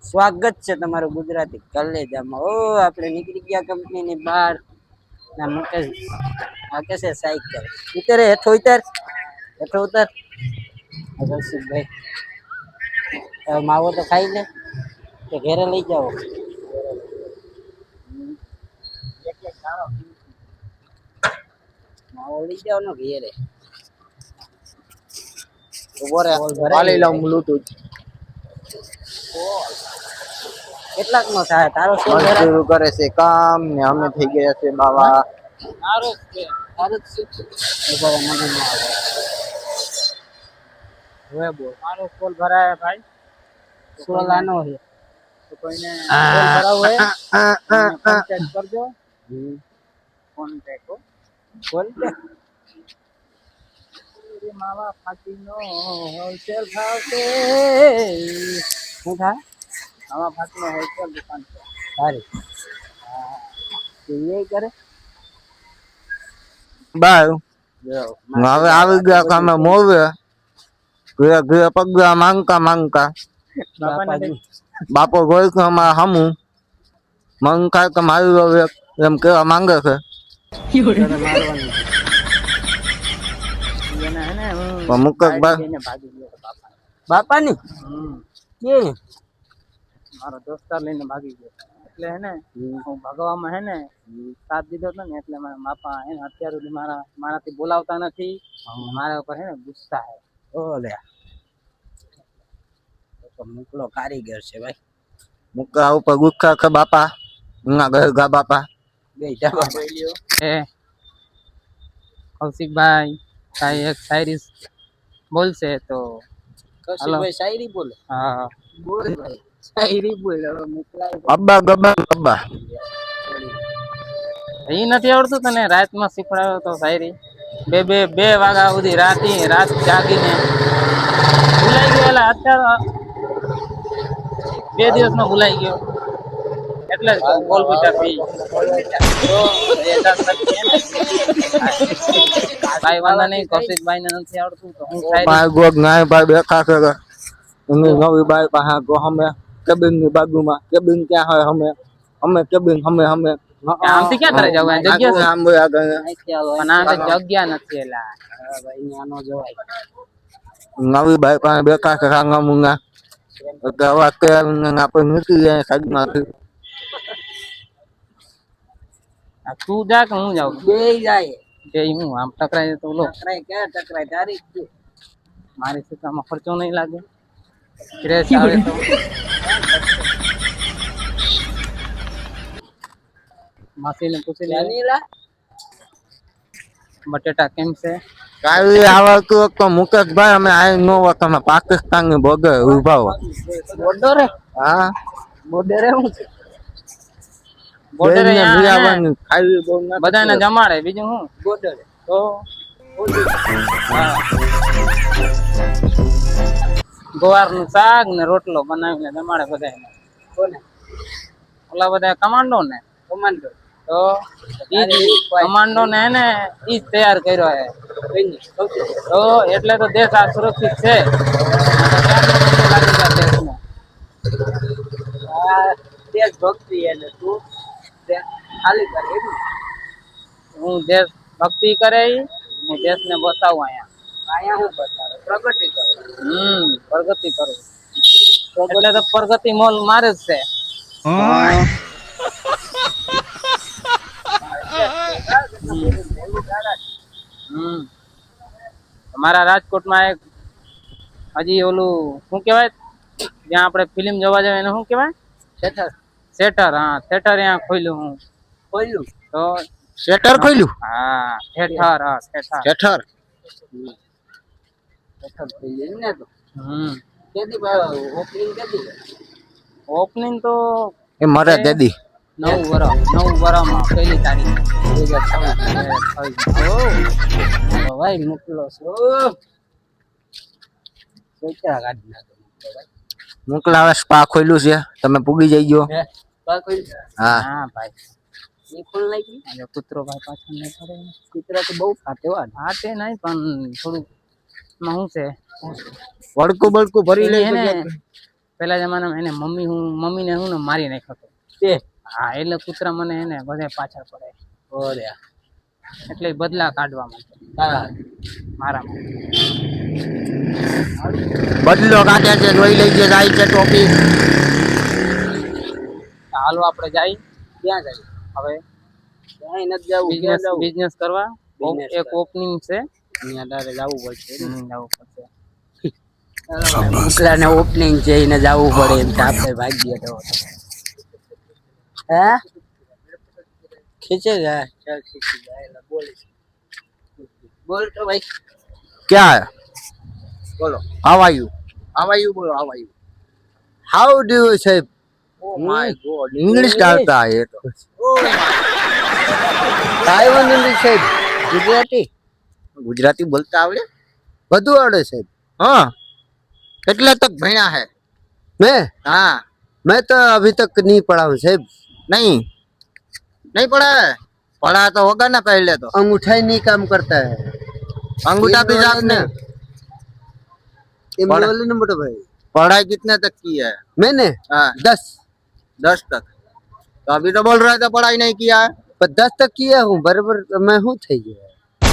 સ્વાગત છે તમારું ગુજરાતી કલેજામાં। ઓ આપણે નીકળી ગયા કંપનીની બહાર ના મુકેશ આ કે છે સાયકલ ઉતરે હેઠો ઉતર રસિકભાઈ માવો તો ખાઈ લે કે ઘેરે લઈ જાઓ માવો લઈ જાઓ ને ઘેરે કેટલાક નો થાય તારો મજદૂર કરે છે કામ ને અમે થઈ ગયા છે બાવા તારો છે તારો છે મને ના આવે હવે બોલ મારો કોલ ભરાય ભાઈ સોલાનો છે તો કોઈને કોલ ભરાવો હોય કોન્ટેક્ટ કરજો કોન્ટેક્ટ માવા ફાટીનો હોલસેલ ભાવ છે શું થાય માવા ફાટીનો હોલસેલ દુકાન છે સારી એ કરે બાય હવે આવી ગયા કામે મોવે ઘરે ઘરે પગલા માંગતા બાપો ગોઈ કે અમારા હમું મંગ કે મારી હવે એમ કેવા માંગે છે બાપાની કે મારો દોસ્તાર લઈને ભાગી ગયો એટલે હે ને હું ભાગવામાં હે ને સાથ દીધો હતો ને એટલે મારા બાપા હે ને અત્યાર સુધી મારાથી બોલાવતા નથી મારા ઉપર હે ને ગુસ્સા હે ઓલે તો મુકલો કારીગર છે ભાઈ મુકા ઉપર ગુસ્સા કે બાપા ના ઘર ગા બાપા બે જાવા બોલ્યો એ કૌશિકભાઈ કાઈ એક શાયરી બોલશે તો કૌશિકભાઈ શાયરી બોલે હા બોલ ભાઈ શાયરી બોલ અબ્બા ગબ્બા અબ્બા એ નથી આવડતું તને રાતમાં શીખવાડ્યો તો શાયરી બે વાગ્યા સુધી રાત જાગીને ભૂલાઈ ગયો એટલે અત્યારે 2 દિવસમાં ભૂલાઈ ગયો એટલે બોલ બેટા પી ભાઈ વાંધા નહીં કૌશિકભાઈ ને નથી આવડતું તો હું ભાઈ ગોગ નાય ભાઈ બેઠા છે એની નવી બાઈ પાસે ગો અમે કેબિન ની બાજુમાં કેબિન ક્યાં હોય અમે કેબિન અમે આમથી ક્યાં કરે જવું જગ્યા આમ બોયા ગયો પણ આ જગ્યા નથી એલા ભાઈ ન્યાનો જવાય નવી બાઈ પાસે બેઠા છે રાંગા મુંગા તો અવાજ કે આપણે નીકળી જાય સાઈડમાંથી તું જા કે હું જાઉં બે જાય બે હું આમ ટકરાય તો લો ટકરાય તારી મારી સુકામાં ખર્ચો નહીં લાગે ક્રેશ આવે તો માસીને પૂછી લે બટેટા કેમ છે કાઈ આવતું તો મુકેશભાઈ અમે આઈ નો તમે પાકિસ્તાન ની બોર્ડર ઉભા હો બોર્ડર હા બોર્ડર હું છે બોર્ડર બધાને જમાડે બીજું હું બોર્ડર તો ગોવારનું શાક ને રોટલો બનાવીને જમાડે બધાને કોને ઓલા બધા કમાન્ડો તો કમાન્ડો ને હે ને ઈ તૈયાર કર્યો હે તો એટલે તો દેશ આ સુરક્ષિત છે દેશ ભક્તિ એને તું ખાલી કરે હું દેશ ભક્તિ કરે હું દેશને બતાવું અહીંયા હું બતાવે પ્રગતિ કરું પ્રગતિ કરું એટલે તો પ્રગતિ મોલ મારે જ છે અમારા રાજકોટમાં એક હજી ઓલું શું કેવાય જ્યાં આપણે ફિલ્મ જોવા જઈએ એને શું કેવાય થિયેટર હા થિયેટર અહીંયા ખોલ્યું તો શેટર ખોલ્યું હા થિયેટર શેટર ને તો ઓપનિંગ તો એ મરે દેદી 9 વર્ષમાં 1 તારીખ 2026 ભાઈ મોકલો મોકલાવે સ્પા ખોલ્યું છે તમે પૂગી જઈજો હા હા ભાઈ એ ખોલ નાખી કૂતરો ભાઈ પાછળ ન પડે કૂતરો તો બહુ ફાટે ફાટે નહીં પણ થોડું શું છે બળકું ભરી લે ને પેલા જમાનામાં એને મમ્મીને હું ને મારી નાખ્યો હતો તે હા એટલે કૂતરા મને એને બધા પાછળ પડે ઓરે એટલે ઈ બદલા કાઢવા માટે તારા મારા બદલો કાઢે છે જોઈ લઈએ જાય છે ટોપી હાલો આપણે જાય ક્યાં જાય હવે ક્યાંય નથી જવું ક્યાં જવું બિઝનેસ કરવા Business એક ઓપનિંગ છે અહીંયા તારે જવું પડશે જવું પડશે ઉકલાને ઓપનિંગ છે એને જવું પડે એમ કે આપણે ભાગીએ તો હે ખીચે જાય ચાલ ખીચી જાય એટલે બોલ તો ભાઈ क्या है બોલો हाउ आर यू बोलो how are you how do you say oh my God English डालता है ये तो તાઇવાન ઇંગ્લિશ છે ગુજરાતી गुजराती बोलता आवड़े બધું આવડે છે हाँ कितने तक भण્યા है मैं हाँ मैं तो अभी तक नहीं पढ़ा हूँ साहब नहीं नहीं पढ़ा है पढ़ा तो होगा ना पहले तो अंगूठा ही नहीं काम करता है अंगूठा भी साथ ने इमली वाले ने मोटा भाई पढ़ाई कितने तक की है मैंने हाँ 10 तक तो अभी तो बोल रहे थे पढ़ाई नहीं किया है पर 10 तक किया हूँ बराबर मैं हूँ થઈ ગયો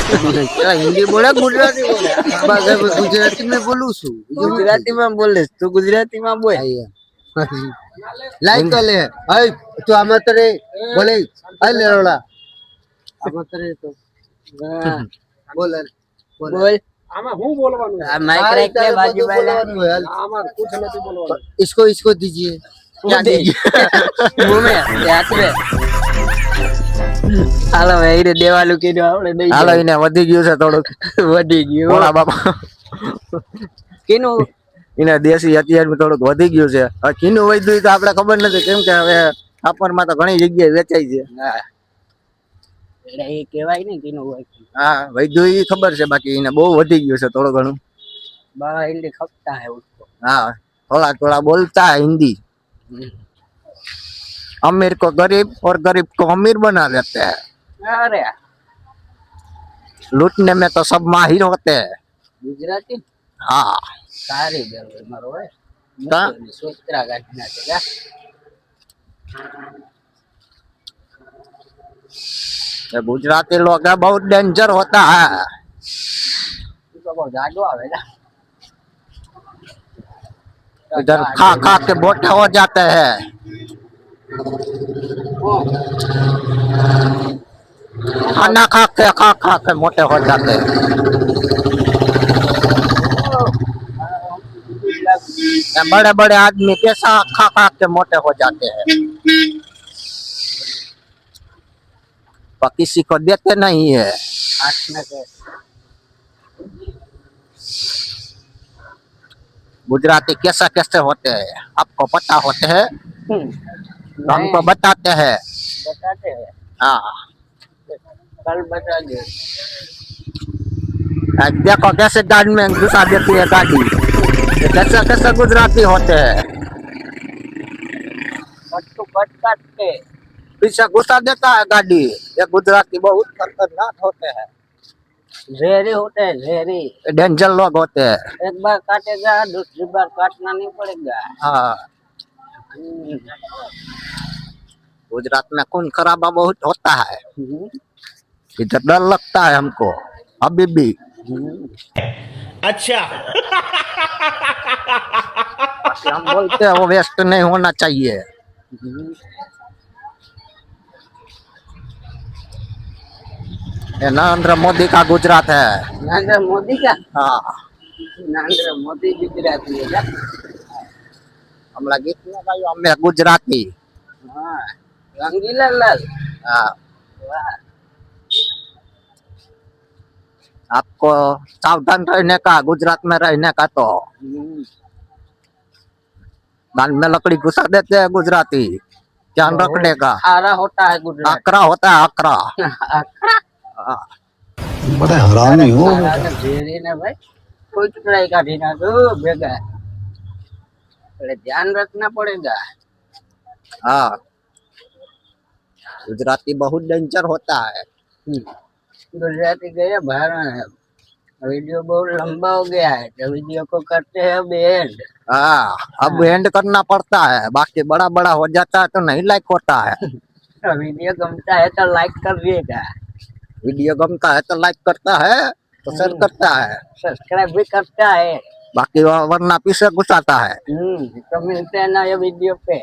क्या हिंदी बोले गुजराती बोले ગુજરાતી में बोलूं છું ગુજરાતી માં બોલે તું ગુજરાતી માં બોલ લાઈક લે હઈ તું આમાં તરે બોલે હઈ લેરોડા આમાં તરે તો બોલ બોલ આમાં હું બોલવાનું આ માઈક રાખ લે બાજુ વાળા આમાં કુછ નથી બોલવાનું इसको दीजिए क्या दीजिए मुंह में हाथ में હાલો ભાઈ એને દેવાલું કીધું આપણે નહીં હાલો એને વધી ગયું છે થોડુંક વધી ગયું ભોળા બાપા કેનું એને દેશી અત્યારમાં થોડુંક વધી ગયું છે હવે કીનું વધ્યું તો આપણે ખબર નથી કેમ કે હવે ખાપરમાં તો ઘણી જગ્યાએ વેચાય છે હા એટલે એ કહેવાય ને કેનું હોય હા વધ્યું એ ખબર છે બાકી એને બહુ વધી ગયું છે થોડું ઘણું બા હિન્દી ખપતા है उसको हाँ थोड़ा थोड़ा बोलता है हिंदी अमीर को गरीब और गरीब को अमीर बना देते हैं अरे लूटने में तो सब माहिर होते हैं ગુજરાતી हाँ સારી ગયો મારો હોય કા? સોત્રા ગાંઠના છે કા ये गुजराती लोग है बहुत डेंजर होता है તું તો બહુ જાડો આવે કા इधर खा खा के मोटे हो जाते हैं खाना खा के मोटे हो जाते हैं ये बड़े बड़े आदमी कैसा खा खा के मोटे हो जाते हैं पर किसी को देते नहीं है હાથના કે गुजराती कैसा कैसे होते हैं आपको पता होते हैं तो हमको बताते हैं બતાતે હે हाँ કલ બતા દે देखो कैसे गाड़ी में घुसा देती है गाड़ी ये कैसे कैसे गुजराती होते हैं કટુ કટ કાટ કે पीछे घुसा देता है गाड़ी ये गुजराती बहुत खतरनाक होते हैं ઝેરી होते हैं ઝેરી डेंजर लोग होते हैं एक बार काटेगा दूसरी बार काटना नहीं पड़ेगा हाँ गुजरात में खून खराबा बहुत होता है इधर डर लगता है हमको अभी भी अच्छा बाकी हम बोलते हैं वो वेस्ट नहीं होना चाहिए ये नरेंद्र मोदी का गुजरात है नरेंद्र मोदी का हाँ नरेंद्र मोदी गुजराती है क्या हमारा गीत में गायो हमें गुजराती हाँ रंगीला लाल हाँ वाह आपको सावधान रहने का गुजरात में रहने का तो कान में लकड़ी घुसा देते हैं गुजराती ध्यान रखने का आरा होता है गुजरात आकरा होता है आकरा हाँ। बड़ा हरामी हो ઝેરી ને ભાઈ કોઈ ટુકડાઈ કાઢી નાખો ભેગા એટલે ધ્યાન રખना पड़ेगा हाँ गुजराती बहुत डेंजर होता है गुजराती गया बाहर वीडियो बहुत लंबा हो गया है तो वीडियो को करते हैं अब एंड। हाँ अब एंड करना पड़ता है, बाकी बड़ा बड़ा हो जाता है तो नहीं लाइक होता है। वीडियो गमता है तो लाइक कर दिएगा, वीडियो गमता है तो लाइक करता है, तो शेयर करता है, सब्सक्राइब भी करता है। बाकी वरना पीछे घुसाता है। तो मिलते हैं नए वीडियो पे।